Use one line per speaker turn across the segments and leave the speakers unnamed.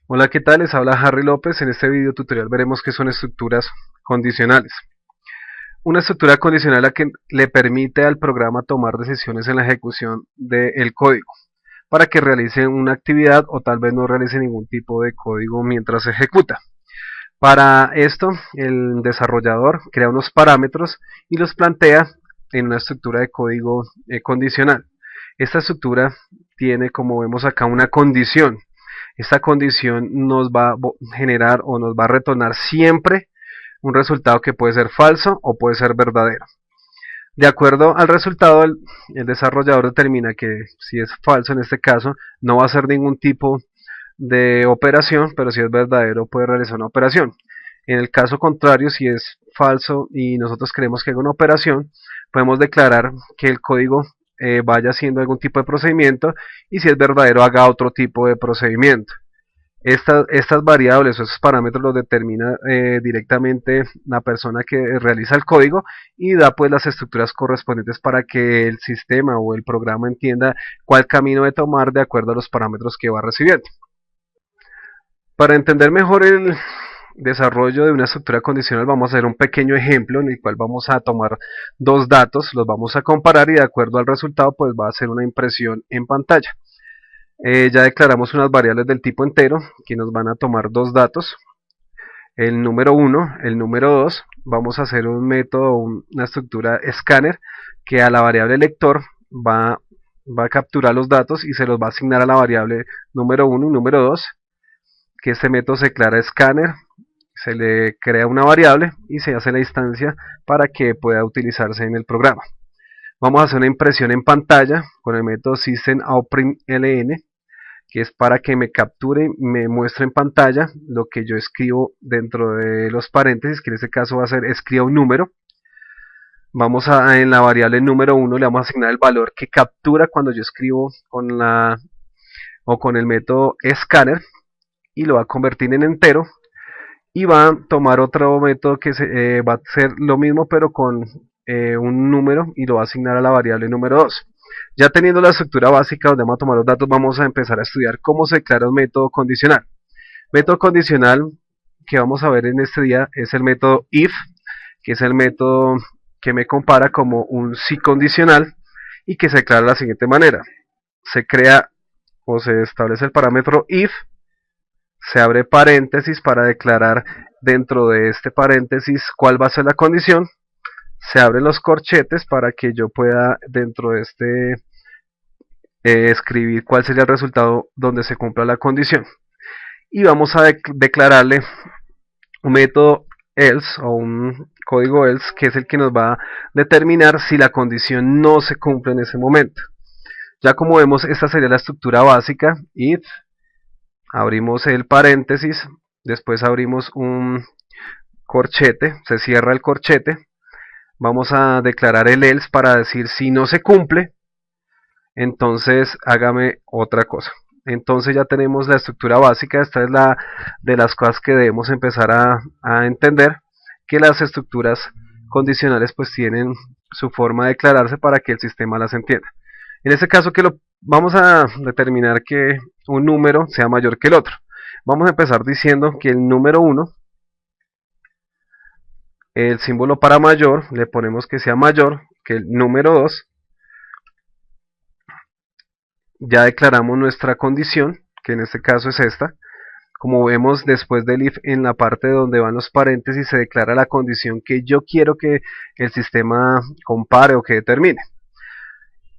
Hola, ¿qué tal? Les habla Harry López. En este video tutorial veremos qué son estructuras condicionales. Una estructura condicional es la que le permite al programa tomar decisiones en la ejecución del código para que realice una actividad o tal vez no realice ningún tipo de código mientras se ejecuta. Para esto, el desarrollador crea unos parámetros y los plantea en una estructura de código condicional. Esta estructura tiene, como vemos acá, una condición. Esta condición nos va a generar o nos va a retornar siempre un resultado que puede ser falso o puede ser verdadero. De acuerdo al resultado, el desarrollador determina que si es falso en este caso, no va a hacer ningún tipo de operación, pero si es verdadero puede realizar una operación. En el caso contrario, si es falso y nosotros creemos que hay una operación, podemos declarar que el código vaya haciendo algún tipo de procedimiento y si es verdadero haga otro tipo de procedimiento. Estas variables o esos parámetros los determina directamente la persona que realiza el código y da pues las estructuras correspondientes para que el sistema o el programa entienda cuál camino de tomar de acuerdo a los parámetros que va recibiendo. Para entender mejor el desarrollo de una estructura condicional vamos a hacer un pequeño ejemplo en el cual vamos a tomar dos datos, los vamos a comparar y de acuerdo al resultado pues va a ser una impresión en pantalla. Ya declaramos unas variables del tipo entero que nos van a tomar dos datos, el número 1, el número 2. Vamos a hacer un método, una estructura scanner que a la variable lector va a capturar los datos y se los va a asignar a la variable número 1 y número 2, que este método se declara scanner, se le crea una variable y se hace la instancia para que pueda utilizarse en el programa. Vamos a hacer una impresión en pantalla con el método systemoutprintln, que es para que me capture, me muestre en pantalla lo que yo escribo dentro de los paréntesis, que en este caso va a ser escriba un número. Vamos a, en la variable número 1 le vamos a asignar el valor que captura cuando yo escribo con el método scanner y lo va a convertir en entero y va a tomar otro método que va a ser lo mismo pero con un número y lo va a asignar a la variable número 2. Ya teniendo la estructura básica donde vamos a tomar los datos, vamos a empezar a estudiar cómo se declara un método condicional. Método condicional que vamos a ver en este día es el método if, que es el método que me compara como un si condicional y que se declara de la siguiente manera. Se crea o se establece el parámetro if, se abre paréntesis para declarar dentro de este paréntesis cuál va a ser la condición, se abren los corchetes para que yo pueda dentro de este escribir cuál sería el resultado donde se cumpla la condición. Y vamos a declararle un método else o un código else que es el que nos va a determinar si la condición no se cumple en ese momento. Ya como vemos, esta sería la estructura básica, if, abrimos el paréntesis, después abrimos un corchete, se cierra el corchete, vamos a declarar el else para decir si no se cumple, entonces hágame otra cosa. Entonces ya tenemos la estructura básica. Esta es la de las cosas que debemos empezar a entender, que las estructuras condicionales pues tienen su forma de declararse para que el sistema las entienda. En este caso vamos a determinar que un número sea mayor que el otro. Vamos a empezar diciendo que el número 1, el símbolo para mayor, le ponemos que sea mayor que el número 2. Ya declaramos nuestra condición, que en este caso es esta. Como vemos, después del if, en la parte donde van los paréntesis se declara la condición que yo quiero que el sistema compare o que determine.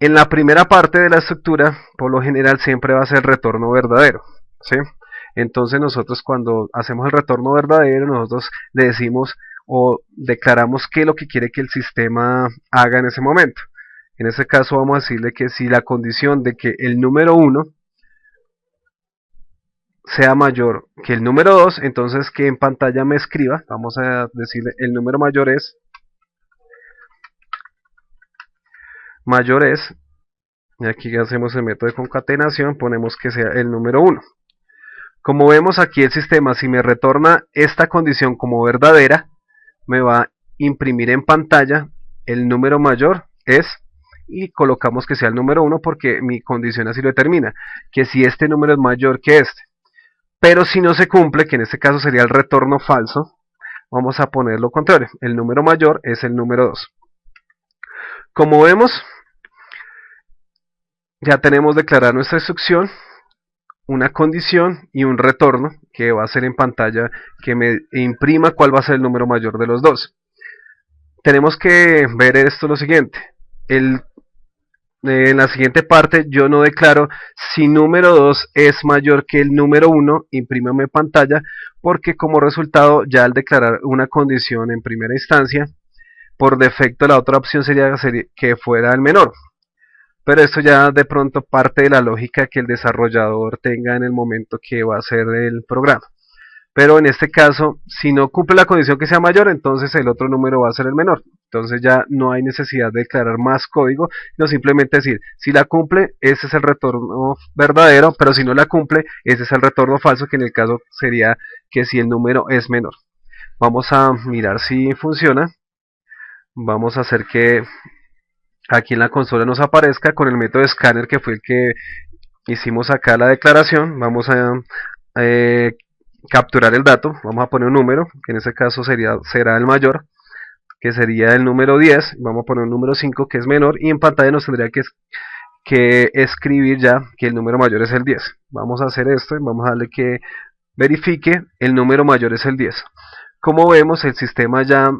En la primera parte de la estructura, por lo general siempre va a ser retorno verdadero, ¿sí? Entonces nosotros cuando hacemos el retorno verdadero, nosotros le decimos o declaramos qué es lo que quiere que el sistema haga en ese momento. En este caso vamos a decirle que si la condición de que el número 1 sea mayor que el número 2, entonces que en pantalla me escriba, vamos a decirle el número mayor es, y aquí hacemos el método de concatenación, ponemos que sea el número 1. Como vemos aquí el sistema, si me retorna esta condición como verdadera, me va a imprimir en pantalla el número mayor es, y colocamos que sea el número 1 porque mi condición así lo determina, que si este número es mayor que este. Pero si no se cumple, que en este caso sería el retorno falso, vamos a poner lo contrario, el número mayor es el número 2. Como vemos, ya tenemos declarada nuestra instrucción, una condición y un retorno que va a ser en pantalla que me imprima cuál va a ser el número mayor de los dos. Tenemos que ver esto lo siguiente, en la siguiente parte yo no declaro si número 2 es mayor que el número 1, imprímame en pantalla, porque como resultado ya al declarar una condición en primera instancia, por defecto la otra opción sería que fuera el menor. Pero esto ya de pronto parte de la lógica que el desarrollador tenga en el momento que va a hacer el programa. Pero en este caso, si no cumple la condición que sea mayor, entonces el otro número va a ser el menor. Entonces ya no hay necesidad de declarar más código, no simplemente decir, si la cumple, ese es el retorno verdadero, pero si no la cumple, ese es el retorno falso, que en el caso sería que si el número es menor. Vamos a mirar si funciona. Vamos a hacer que aquí en la consola nos aparezca con el método scanner, que fue el que hicimos acá la declaración. Vamos a capturar el dato, vamos a poner un número, que en este caso será el mayor, que sería el número 10, vamos a poner un número 5 que es menor, y en pantalla nos tendría que escribir ya que el número mayor es el 10. Vamos a hacer esto y vamos a darle que verifique el número mayor es el 10. Como vemos, el sistema ya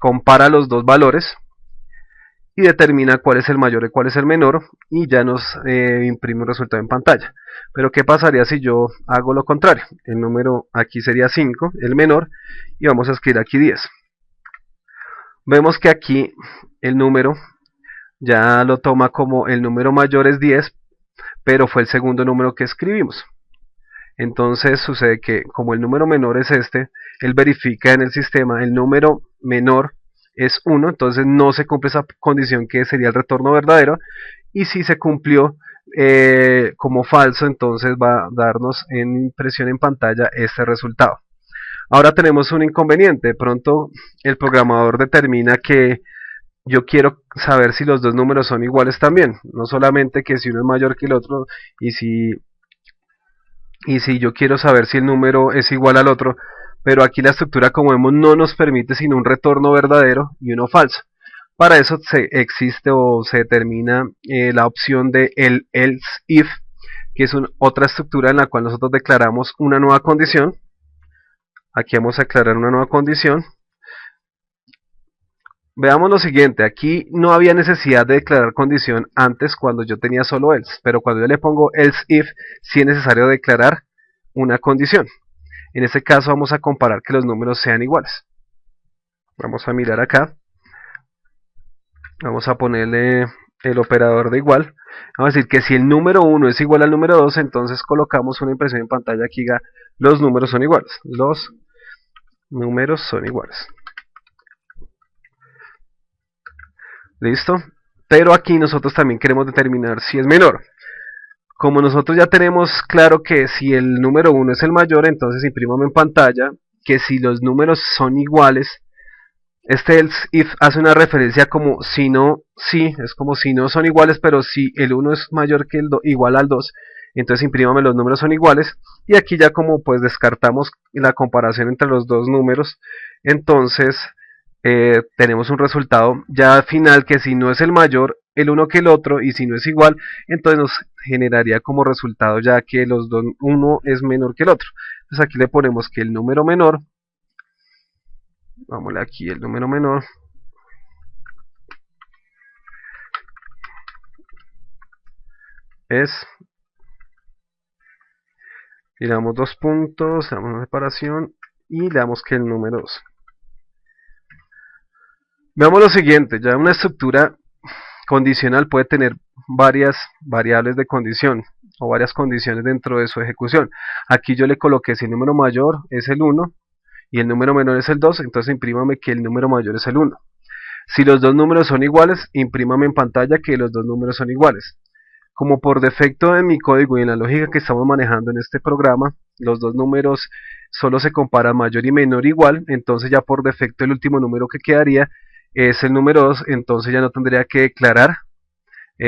compara los dos valores y determina cuál es el mayor y cuál es el menor, y ya nos imprime un resultado en pantalla. Pero ¿qué pasaría si yo hago lo contrario? El número aquí sería 5, el menor, y vamos a escribir aquí 10. Vemos que aquí el número ya lo toma como el número mayor es 10, pero fue el segundo número que escribimos. Entonces sucede que como el número menor es este, él verifica en el sistema el número menor es 1, entonces no se cumple esa condición que sería el retorno verdadero, y si se cumplió como falso, entonces va a darnos en impresión en pantalla este resultado. Ahora tenemos un inconveniente, de pronto el programador determina que yo quiero saber si los dos números son iguales también, no solamente que si uno es mayor que el otro, y si yo quiero saber si el número es igual al otro, pero aquí la estructura, como vemos, no nos permite sino un retorno verdadero y uno falso. Para eso existe o se determina la opción de el else if, que es otra estructura en la cual nosotros declaramos una nueva condición. Aquí vamos a declarar una nueva condición. Veamos lo siguiente, aquí no había necesidad de declarar condición antes cuando yo tenía solo else, pero cuando yo le pongo else if, sí es necesario declarar una condición. En este caso vamos a comparar que los números sean iguales. Vamos a mirar acá. Vamos a ponerle el operador de igual. Vamos a decir que si el número 1 es igual al número 2, entonces colocamos una impresión en pantalla que diga los números son iguales. Los números son iguales. ¿Listo? Pero aquí nosotros también queremos determinar si es menor. Como nosotros ya tenemos claro que si el número 1 es el mayor, entonces imprímame en pantalla que si los números son iguales, este else if hace una referencia como si no, sí, es como si no son iguales, pero si el 1 es mayor que igual al 2, entonces imprímame los números son iguales, y aquí ya como pues descartamos la comparación entre los dos números, entonces tenemos un resultado ya final que si no es el mayor el uno que el otro, y si no es igual, entonces nos generaría como resultado ya que los dos, uno es menor que el otro. Entonces aquí le ponemos que el número menor, vámonos aquí, el número menor es, y le damos dos puntos, le damos una separación y le damos que el número 2. Veamos lo siguiente, ya una estructura condicional puede tener varias variables de condición o varias condiciones dentro de su ejecución. Aquí yo le coloqué si el número mayor es el 1 y el número menor es el 2, entonces imprímame que el número mayor es el 1. Si los dos números son iguales, imprímame en pantalla que los dos números son iguales. Como por defecto en mi código y en la lógica que estamos manejando en este programa, los dos números solo se comparan mayor y menor igual, entonces ya por defecto el último número que quedaría es el número 2, entonces ya no tendría que declarar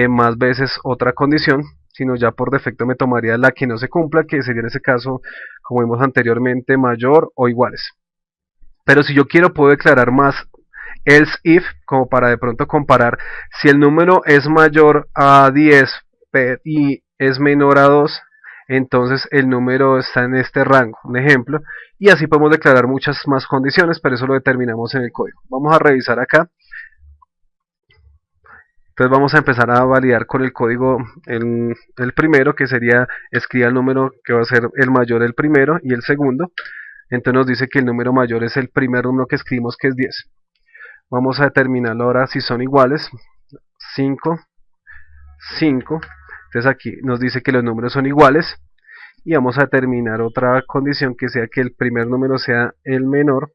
más veces otra condición, sino ya por defecto me tomaría la que no se cumpla, que sería en ese caso como vimos anteriormente, mayor o iguales. Pero si yo quiero puedo declarar más else if, como para de pronto comparar si el número es mayor a 10 y es menor a 2, entonces el número está en este rango, un ejemplo, y así podemos declarar muchas más condiciones, pero eso lo determinamos en el código. Vamos a revisar acá. Entonces vamos a empezar a validar con el código el primero, que sería escriba el número que va a ser el mayor, el primero, y el segundo. Entonces nos dice que el número mayor es el primer número que escribimos, que es 10. Vamos a determinarlo ahora si son iguales. 5, 5. Entonces aquí nos dice que los números son iguales. Y vamos a determinar otra condición, que sea que el primer número sea el menor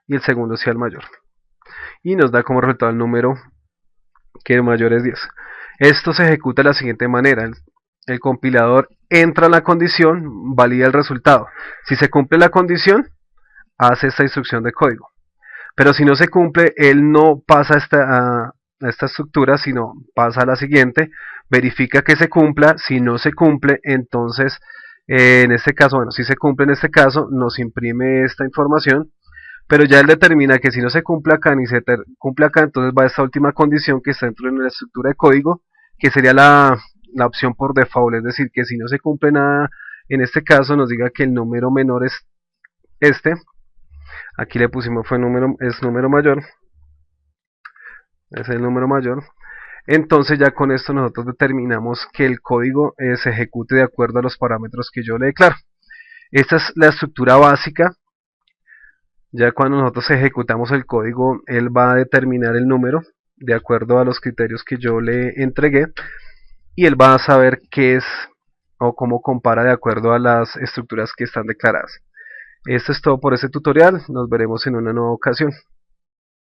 y el segundo sea el mayor. Y nos da como resultado el número que el mayor es 10. Esto se ejecuta de la siguiente manera. El compilador entra en la condición, valida el resultado. Si se cumple la condición, hace esta instrucción de código. Pero si no se cumple, él no pasa a esta estructura, sino pasa a la siguiente, verifica que se cumpla. Si no se cumple, entonces en este caso, bueno, si se cumple en este caso, nos imprime esta información, pero ya él determina que si no se cumple acá ni se cumple acá, entonces va a esta última condición que está dentro de la estructura de código, que sería la opción por default, es decir, que si no se cumple nada, en este caso nos diga que el número menor es este. Aquí le pusimos fue número, es número mayor, es el número mayor. Entonces ya con esto nosotros determinamos que el código se ejecute de acuerdo a los parámetros que yo le declaro. Esta es la estructura básica. Ya cuando nosotros ejecutamos el código, él va a determinar el número de acuerdo a los criterios que yo le entregué, y él va a saber qué es o cómo compara de acuerdo a las estructuras que están declaradas. Esto es todo por este tutorial, nos veremos en una nueva ocasión.